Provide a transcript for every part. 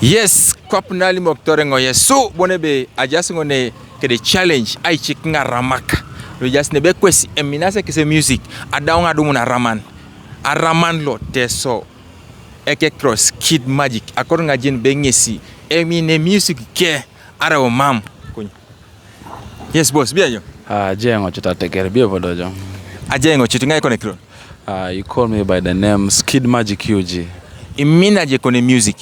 Yes, kopnali moktorengo yesu bonebe ajasngone kede challenge ai chikinga ramaka. We just nebe kwesi eminase kise music adawnga dumuna araman lo teso eke cross kid magic akoronga jin bengesi emine music ke ara o mam kuny. Yes boss biayo. Jengo chita tekere bia bodojo. Ajengo chitinga connect. You call me by the name Skid Magic UG. Imina je kone music.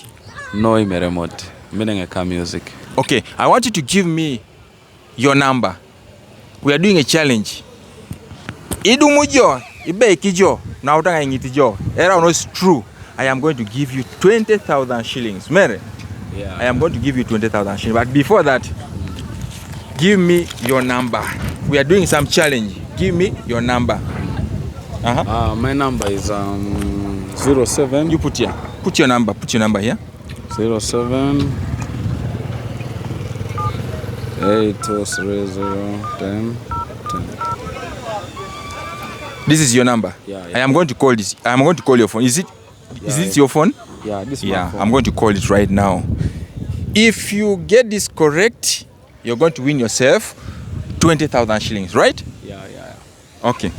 No imeremote. Minengeka music. Okay, I want you to give me your number. We are doing a challenge. Idumujo, ibe kijo, na utanga ngitijo. Era no is true. I am going to give you 20,000 shillings. Mere? Yeah. I am going to give you 20,000 shillings. But before that, give me your number. We are doing some challenge. Give me your number. My number is 07. You put here. Put your number. Put your number here. 07 830 10. This is your number. Yeah. I am going to call this. I am going to call your phone. Is this your phone? Yeah, this is Yeah, my phone. I'm going to call it right now. If you get this correct, you're going to win yourself 20,000 shillings, right? Yeah. Okay.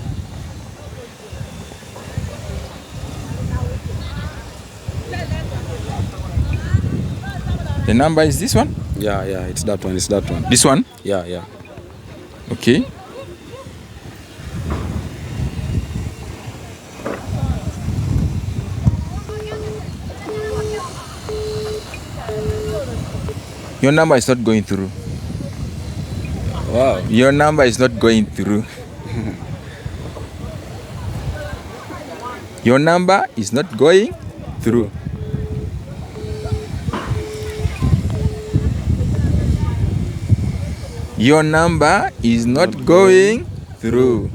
The number is this one? Yeah, it's that one. This one? Yeah. Okay. Your number is not going through. Wow. Your number is not going through. Your number is not going through. Your number is not going through.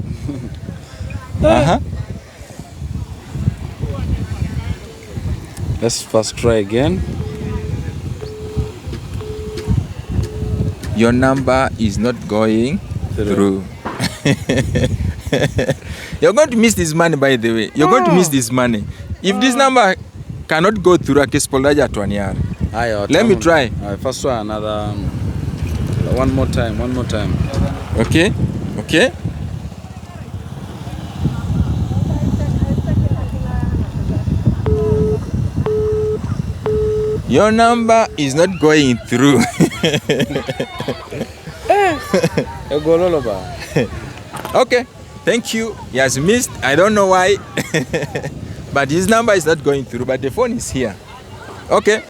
Let's first try again. Your number is not going through. You're going to miss this money, by the way. You're going to miss this money. If this number cannot go through, let me try. First try another. One more time. Okay. Your number is not going through. Okay, thank you. He has missed. I don't know why. But his number is not going through, but the phone is here. Okay.